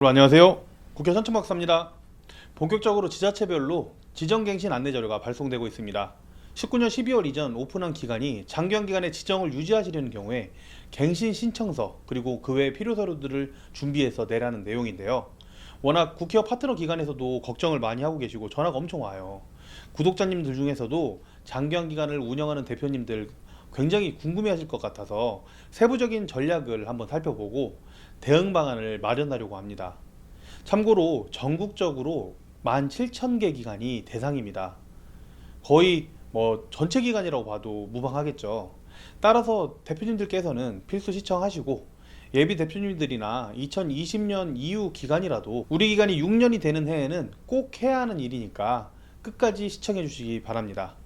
안녕하세요. 국회 선천박사입니다. 본격적으로 지자체별로 지정갱신 안내자료가 발송되고 있습니다. 19년 12월 이전 오픈한 기관이 장기간 기간의 지정을 유지하시려는 경우에 갱신 신청서 그리고 그 외 필요 서류들을 준비해서 내라는 내용인데요. 워낙 국회와 파트너 기관에서도 걱정을 많이 하고 계시고 전화가 엄청 와요. 구독자님들 중에서도 장기간 기관을 운영하는 대표님들 굉장히 궁금해하실 것 같아서 세부적인 전략을 한번 살펴보고 대응 방안을 마련하려고 합니다. 참고로 전국적으로 17,000개 기관이 대상입니다. 거의 전체 기관이라고 봐도 무방하겠죠. 따라서 대표님들께서는 필수 시청하시고 예비 대표님들이나 2020년 이후 기간이라도 우리 기간이 6년이 되는 해에는 꼭 해야 하는 일이니까 끝까지 시청해 주시기 바랍니다.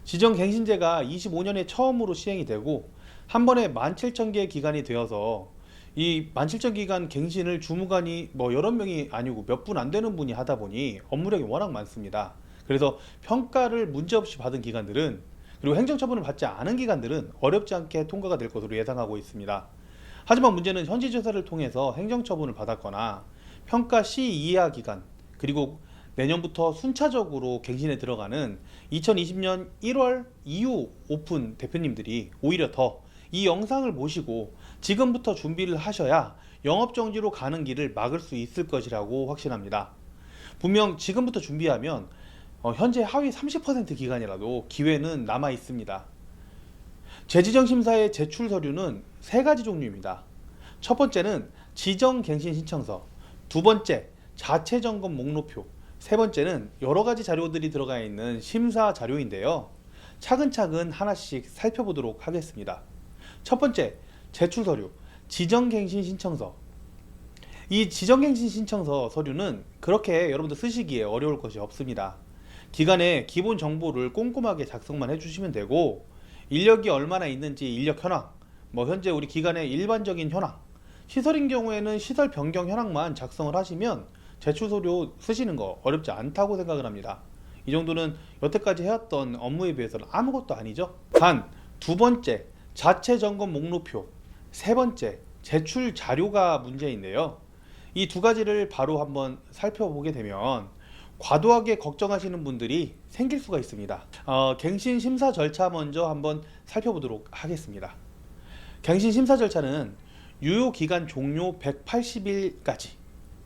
지정갱신제가 25년에 처음으로 시행이 되고 한 번에 17,000개 기간이 되어서 이 17,000 기간 갱신을 주무관이 여러 명이 아니고 몇 분 안 되는 분이 하다 보니 업무량이 워낙 많습니다. 그래서 평가를 문제없이 받은 기관들은 그리고 행정처분을 받지 않은 기관들은 어렵지 않게 통과가 될 것으로 예상하고 있습니다. 하지만 문제는 현지조사를 통해서 행정처분을 받았거나 평가 시 이하 기간 그리고 내년부터 순차적으로 갱신에 들어가는 2020년 1월 이후 오픈 대표님들이 오히려 더 이 영상을 보시고 지금부터 준비를 하셔야 영업정지로 가는 길을 막을 수 있을 것이라고 확신합니다. 분명 지금부터 준비하면 현재 하위 30% 기간이라도 기회는 남아 있습니다. 재지정심사의 제출 서류는 세 가지 종류입니다. 첫 번째는 지정갱신 신청서, 두 번째 자체점검 목록표, 세 번째는 여러 가지 자료들이 들어가 있는 심사 자료인데요. 차근차근 하나씩 살펴보도록 하겠습니다. 첫 번째, 제출 서류, 지정갱신 신청서. 이 지정갱신 신청서 서류는 그렇게 여러분들 쓰시기에 어려울 것이 없습니다. 기간의 기본 정보를 꼼꼼하게 작성만 해주시면 되고 인력이 얼마나 있는지 인력 현황, 현재 우리 기관의 일반적인 현황, 시설인 경우에는 시설 변경 현황만 작성을 하시면 제출 서류 쓰시는 거 어렵지 않다고 생각을 합니다. 이 정도는 여태까지 해왔던 업무에 비해서는 아무것도 아니죠. 단 두 번째, 자체 점검 목록표, 세 번째, 제출 자료가 문제인데요. 이 두 가지를 바로 한번 살펴보게 되면 과도하게 걱정하시는 분들이 생길 수가 있습니다. 갱신 심사 절차 먼저 한번 살펴보도록 하겠습니다. 갱신 심사 절차는 유효기간 종료 180일까지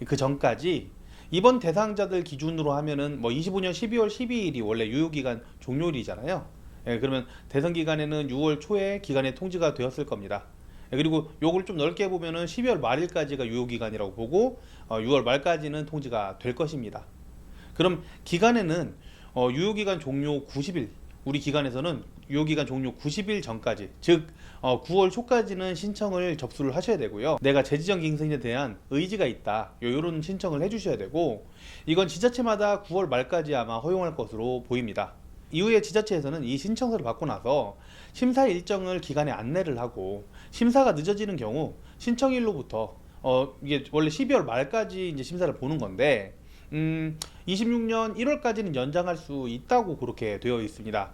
그 전까지 이번 대상자들 기준으로 하면은 25년 12월 12일이 원래 유효기간 종료일이잖아요. 그러면 대선 기간에는 6월 초에 기간에 통지가 되었을 겁니다. 그리고 요걸 좀 넓게 보면은 12월 말일까지가 유효기간이라고 보고 6월 말까지는 통지가 될 것입니다. 그럼 기간에는 유효기간 종료 90일, 우리 기관에서는 유효기간 종료 90일 전까지, 즉 9월 초까지는 신청을 접수를 하셔야 되고요. 내가 재지정 갱신에 대한 의지가 있다, 이런 신청을 해주셔야 되고, 이건 지자체마다 9월 말까지 아마 허용할 것으로 보입니다. 이후에 지자체에서는 이 신청서를 받고 나서 심사 일정을 기관에 안내를 하고, 심사가 늦어지는 경우 신청일로부터 이게 원래 12월 말까지 이제 심사를 보는 건데 26년 1월까지는 연장할 수 있다고 그렇게 되어 있습니다.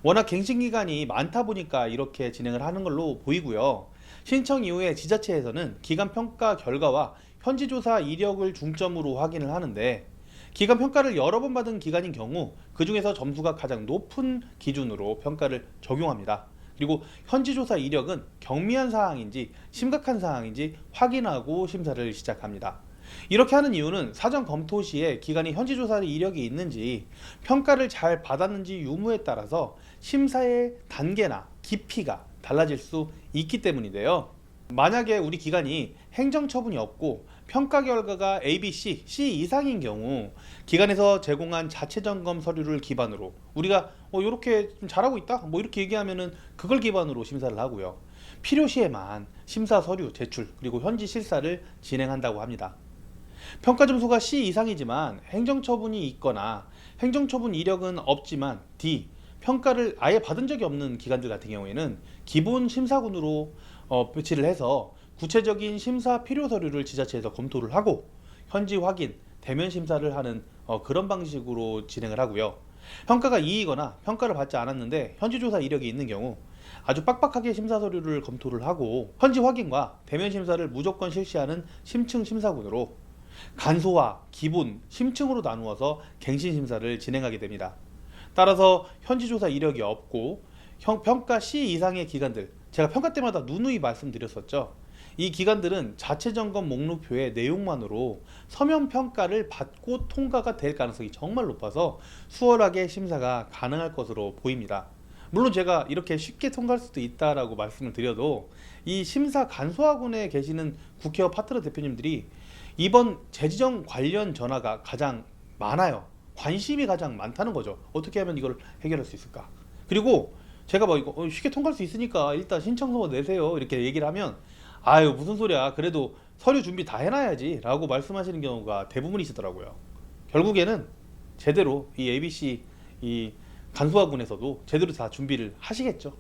워낙 갱신 기간이 많다 보니까 이렇게 진행을 하는 걸로 보이고요. 신청 이후에 지자체에서는 기간 평가 결과와 현지 조사 이력을 중점으로 확인을 하는데, 기간 평가를 여러 번 받은 기간인 경우 그 중에서 점수가 가장 높은 기준으로 평가를 적용합니다. 그리고 현지 조사 이력은 경미한 사항인지 심각한 사항인지 확인하고 심사를 시작합니다. 이렇게 하는 이유는 사전 검토 시에 기관이 현지 조사 이력이 있는지 평가를 잘 받았는지 유무에 따라서 심사의 단계나 깊이가 달라질 수 있기 때문인데요. 만약에 우리 기관이 행정처분이 없고 평가 결과가 ABC, C 이상인 경우 기관에서 제공한 자체점검 서류를 기반으로 우리가 이렇게 좀 잘하고 있다 이렇게 얘기하면은 그걸 기반으로 심사를 하고요. 필요시에만 심사 서류 제출 그리고 현지 실사를 진행한다고 합니다. 평가 점수가 C 이상이지만 행정처분이 있거나 행정처분 이력은 없지만 D, 평가를 아예 받은 적이 없는 기관들 같은 경우에는 기본 심사군으로 배치를 해서 구체적인 심사 필요 서류를 지자체에서 검토를 하고 현지 확인, 대면 심사를 하는 그런 방식으로 진행을 하고요. 평가가 E이거나 평가를 받지 않았는데 현지 조사 이력이 있는 경우 아주 빡빡하게 심사 서류를 검토를 하고 현지 확인과 대면 심사를 무조건 실시하는 심층 심사군으로 간소화, 기본, 심층으로 나누어서 갱신 심사를 진행하게 됩니다. 따라서 현지조사 이력이 없고 평가 C 이상의 기관들, 제가 평가 때마다 누누이 말씀드렸었죠. 이 기관들은 자체 점검 목록표의 내용만으로 서면 평가를 받고 통과가 될 가능성이 정말 높아서 수월하게 심사가 가능할 것으로 보입니다. 물론 제가 이렇게 쉽게 통과할 수도 있다라고 말씀을 드려도 이 심사 간소화군에 계시는 국회의원 파트너 대표님들이 이번 재지정 관련 전화가 가장 많아요. 관심이 가장 많다는 거죠. 어떻게 하면 이걸 해결할 수 있을까? 그리고 제가 뭐 이거 쉽게 통과할 수 있으니까 일단 신청서 내세요 이렇게 얘기를 하면 아유 무슨 소리야, 그래도 서류 준비 다 해놔야지 라고 말씀하시는 경우가 대부분이시더라고요. 결국에는 제대로 이 ABC 이 간소화군에서도 제대로 다 준비를 하시겠죠.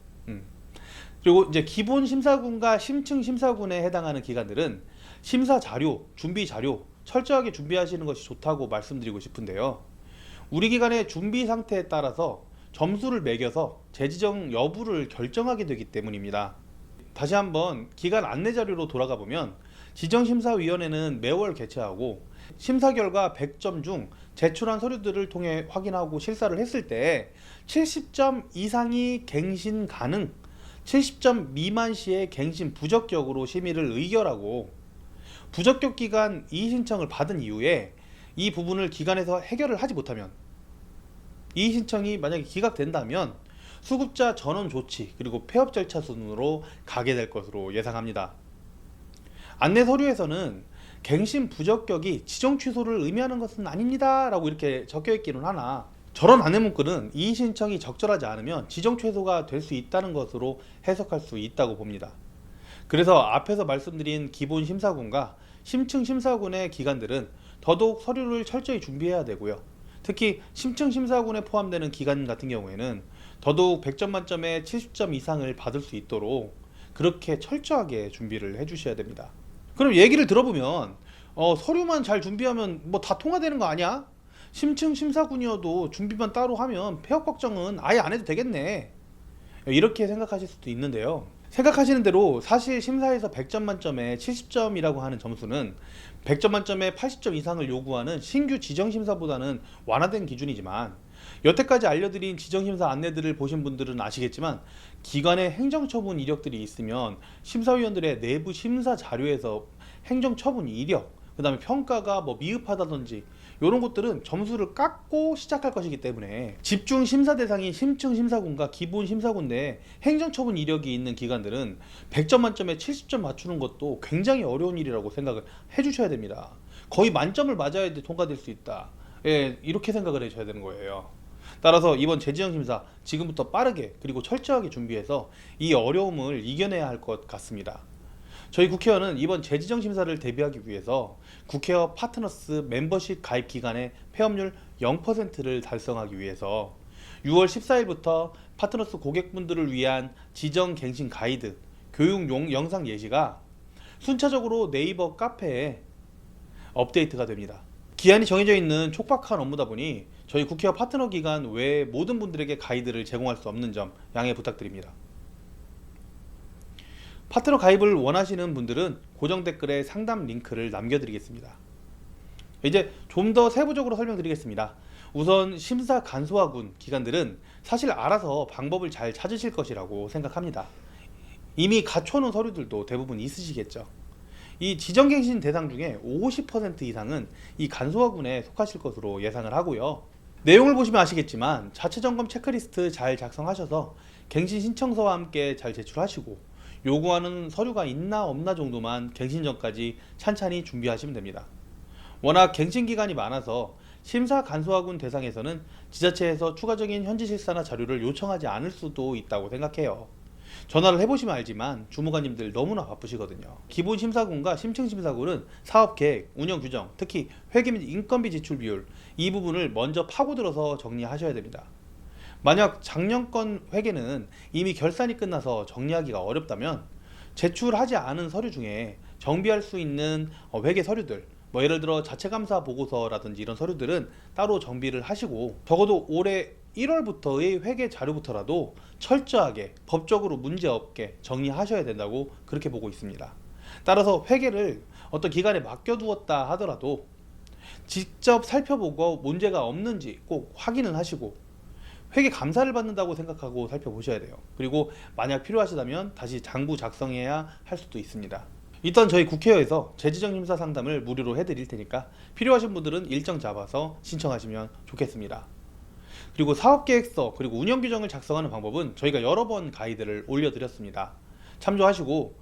그리고 이제 기본 심사군과 심층 심사군에 해당하는 기관들은 심사 자료, 준비 자료 철저하게 준비하시는 것이 좋다고 말씀드리고 싶은데요. 우리 기관의 준비 상태에 따라서 점수를 매겨서 재지정 여부를 결정하게 되기 때문입니다. 다시 한번 기관 안내 자료로 돌아가 보면 지정심사위원회는 매월 개최하고 심사 결과 100점 중 제출한 서류들을 통해 확인하고 실사를 했을 때 70점 이상이 갱신 가능, 70점 미만 시에 갱신 부적격으로 심의를 의결하고 부적격 기간 이의 신청을 받은 이후에 이 부분을 기관에서 해결을 하지 못하면 이의 신청이 만약에 기각된다면 수급자 전원 조치 그리고 폐업 절차 순으로 가게 될 것으로 예상합니다. 안내 서류에서는 갱신 부적격이 지정 취소를 의미하는 것은 아닙니다 라고 이렇게 적혀 있기는 하나 저런 안내 문구는 이의 신청이 적절하지 않으면 지정 취소가 될 수 있다는 것으로 해석할 수 있다고 봅니다. 그래서 앞에서 말씀드린 기본 심사군과 심층 심사군의 기관들은 더더욱 서류를 철저히 준비해야 되고요. 특히 심층 심사군에 포함되는 기관 같은 경우에는 더더욱 100점 만점에 70점 이상을 받을 수 있도록 그렇게 철저하게 준비를 해 주셔야 됩니다. 그럼 얘기를 들어보면 서류만 잘 준비하면 뭐 다 통과되는 거 아니야? 심층 심사군이어도 준비만 따로 하면 폐업 걱정은 아예 안 해도 되겠네, 이렇게 생각하실 수도 있는데요. 생각하시는 대로 사실 심사에서 100점 만점에 70점이라고 하는 점수는 100점 만점에 80점 이상을 요구하는 신규 지정심사보다는 완화된 기준이지만 여태까지 알려드린 지정심사 안내들을 보신 분들은 아시겠지만 기관의 행정처분 이력들이 있으면 심사위원들의 내부 심사 자료에서 행정처분 이력, 그 다음에 평가가 뭐 미흡하다든지 이런 것들은 점수를 깎고 시작할 것이기 때문에 집중 심사 대상인 심층 심사군과 기본 심사군 내 행정처분 이력이 있는 기관들은 100점 만점에 70점 맞추는 것도 굉장히 어려운 일이라고 생각을 해주셔야 됩니다. 거의 만점을 맞아야 통과될 수 있다, 이렇게 생각을 해줘야 되는 거예요. 따라서 이번 재지정 심사 지금부터 빠르게 그리고 철저하게 준비해서 이 어려움을 이겨내야 할 것 같습니다. 저희 국회의원은 이번 재지정 심사를 대비하기 위해서 국회의원 파트너스 멤버십 가입 기간의 폐업률 0%를 달성하기 위해서 6월 14일부터 파트너스 고객분들을 위한 지정 갱신 가이드 교육 영상 예시가 순차적으로 네이버 카페에 업데이트가 됩니다. 기한이 정해져 있는 촉박한 업무다 보니 저희 국회의원 파트너 기관 외 모든 분들에게 가이드를 제공할 수 없는 점 양해 부탁드립니다. 파트너 가입을 원하시는 분들은 고정 댓글에 상담 링크를 남겨드리겠습니다. 이제 좀 더 세부적으로 설명드리겠습니다. 우선 심사 간소화군 기관들은 사실 알아서 방법을 잘 찾으실 것이라고 생각합니다. 이미 갖춰놓은 서류들도 대부분 있으시겠죠. 이 지정갱신 대상 중에 50% 이상은 이 간소화군에 속하실 것으로 예상을 하고요. 내용을 보시면 아시겠지만 자체점검 체크리스트 잘 작성하셔서 갱신 신청서와 함께 잘 제출하시고 요구하는 서류가 있나 없나 정도만 갱신 전까지 찬찬히 준비하시면 됩니다. 워낙 갱신 기간이 많아서 심사 간소화군 대상에서는 지자체에서 추가적인 현지 실사나 자료를 요청하지 않을 수도 있다고 생각해요. 전화를 해보시면 알지만 주무관님들 너무나 바쁘시거든요. 기본 심사군과 심층 심사군은 사업 계획, 운영 규정, 특히 회계 및 인건비 지출 비율 이 부분을 먼저 파고들어서 정리하셔야 됩니다. 만약 작년 건 회계는 이미 결산이 끝나서 정리하기가 어렵다면 제출하지 않은 서류 중에 정비할 수 있는 회계 서류들, 뭐 예를 들어 자체감사 보고서라든지 이런 서류들은 따로 정비를 하시고 적어도 올해 1월부터의 회계 자료부터라도 철저하게 법적으로 문제없게 정리하셔야 된다고 그렇게 보고 있습니다. 따라서 회계를 어떤 기관에 맡겨두었다 하더라도 직접 살펴보고 문제가 없는지 꼭 확인을 하시고 회계 감사를 받는다고 생각하고 살펴보셔야 돼요. 그리고 만약 필요하시다면 다시 장부 작성해야 할 수도 있습니다. 일단 저희 국회에서 재지정심사 상담을 무료로 해드릴 테니까 필요하신 분들은 일정 잡아서 신청하시면 좋겠습니다. 그리고 사업계획서 그리고 운영규정을 작성하는 방법은 저희가 여러 번 가이드를 올려드렸습니다. 참조하시고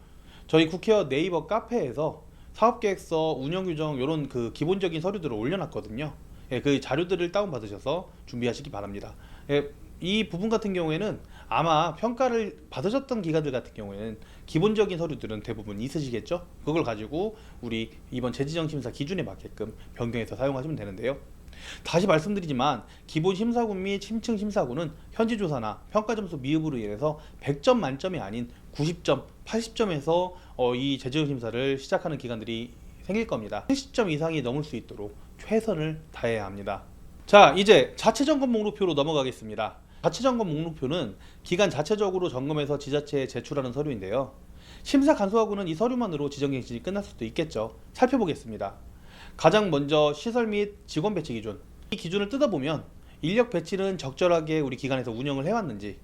저희 국회의원 네이버 카페에서 사업계획서, 운영규정 이런 그 기본적인 서류들을 올려놨거든요. 예, 그 자료들을 다운받으셔서 준비하시기 바랍니다. 예, 이 부분 같은 경우에는 아마 평가를 받으셨던 기관들 같은 경우에는 기본적인 서류들은 대부분 있으시겠죠. 그걸 가지고 우리 이번 재지정심사 기준에 맞게끔 변경해서 사용하시면 되는데요. 다시 말씀드리지만 기본 심사군 및 심층 심사군은 현지 조사나 평가 점수 미흡으로 인해서 100점 만점이 아닌 90점, 80점에서 이 재지정 심사를 시작하는 기관들이 생길 겁니다. 70점 이상이 넘을 수 있도록 최선을 다해야 합니다. 자, 이제 자체 점검 목록표로 넘어가겠습니다. 자체 점검 목록표는 기관 자체적으로 점검해서 지자체에 제출하는 서류인데요. 심사 간소하고는 이 서류만으로 지정갱신이 끝날 수도 있겠죠. 살펴보겠습니다. 가장 먼저 시설 및 직원 배치 기준. 이 기준을 뜯어보면 인력 배치는 적절하게 우리 기관에서 운영을 해왔는지,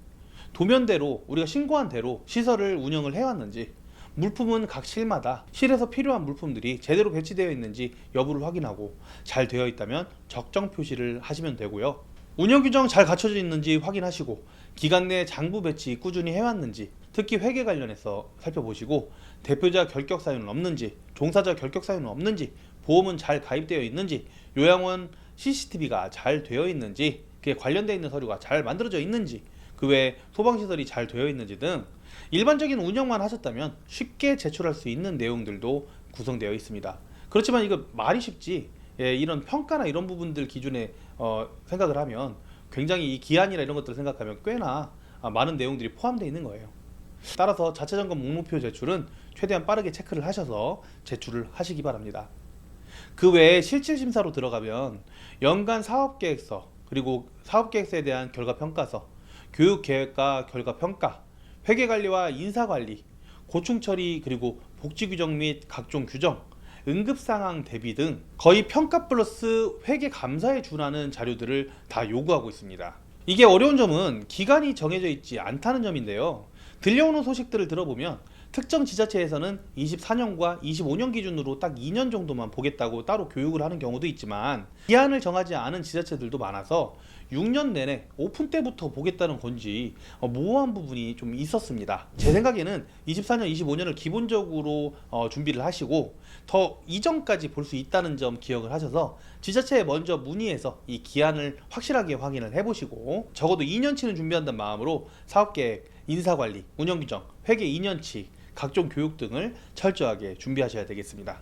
도면대로 우리가 신고한 대로 시설을 운영을 해왔는지, 물품은 각 실마다 실에서 필요한 물품들이 제대로 배치되어 있는지 여부를 확인하고 잘 되어 있다면 적정 표시를 하시면 되고요. 운영규정 잘 갖춰져 있는지 확인하시고 기간 내 장부 배치 꾸준히 해왔는지, 특히 회계 관련해서 살펴보시고 대표자 결격 사유는 없는지, 종사자 결격 사유는 없는지, 보험은 잘 가입되어 있는지, 요양원 CCTV가 잘 되어 있는지, 그에 관련되어 있는 서류가 잘 만들어져 있는지, 그 외에 소방시설이 잘 되어 있는지 등 일반적인 운영만 하셨다면 쉽게 제출할 수 있는 내용들도 구성되어 있습니다. 그렇지만 이거 말이 쉽지, 예, 이런 평가나 이런 부분들 기준에 생각을 하면 굉장히 이 기한이나 이런 것들을 생각하면 꽤나 많은 내용들이 포함되어 있는 거예요. 따라서 자체점검 목록표 제출은 최대한 빠르게 체크를 하셔서 제출을 하시기 바랍니다. 그 외에 실질심사로 들어가면 연간 사업계획서, 그리고 사업계획서에 대한 결과평가서, 교육계획과 결과평가, 회계관리와 인사관리, 고충처리, 그리고 복지규정 및 각종 규정, 응급상황 대비 등 거의 평가 플러스 회계감사에 준하는 자료들을 다 요구하고 있습니다. 이게 어려운 점은 기간이 정해져 있지 않다는 점인데요. 들려오는 소식들을 들어보면 특정 지자체에서는 24년과 25년 기준으로 딱 2년 정도만 보겠다고 따로 교육을 하는 경우도 있지만 기한을 정하지 않은 지자체들도 많아서 6년 내내 오픈 때부터 보겠다는 건지 모호한 부분이 좀 있었습니다. 제 생각에는 24년, 25년을 기본적으로 준비를 하시고 더 이전까지 볼 수 있다는 점 기억을 하셔서 지자체에 먼저 문의해서 이 기한을 확실하게 확인을 해보시고 적어도 2년치는 준비한다는 마음으로 사업계획, 인사관리, 운영규정, 회계 2년치, 각종 교육 등을 철저하게 준비하셔야 되겠습니다.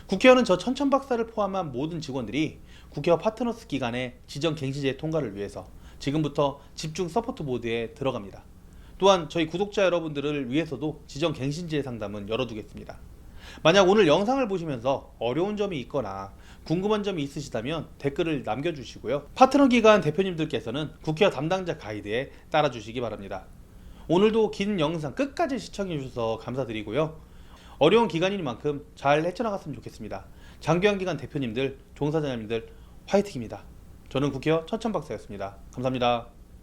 국회의원은 저 천천 박사를 포함한 모든 직원들이 국회와 파트너스 기관의 지정갱신제 통과를 위해서 지금부터 집중 서포트 모드에 들어갑니다. 또한 저희 구독자 여러분들을 위해서도 지정갱신제 상담은 열어두겠습니다. 만약 오늘 영상을 보시면서 어려운 점이 있거나 궁금한 점이 있으시다면 댓글을 남겨주시고요. 파트너 기관 대표님들께서는 국회와 담당자 가이드에 따라주시기 바랍니다. 오늘도 긴 영상 끝까지 시청해 주셔서 감사드리고요. 어려운 기간이니만큼 잘 헤쳐나갔으면 좋겠습니다. 장교환 기관 대표님들, 종사자님들 화이팅입니다. 저는 국회의원 천천박사였습니다. 감사합니다.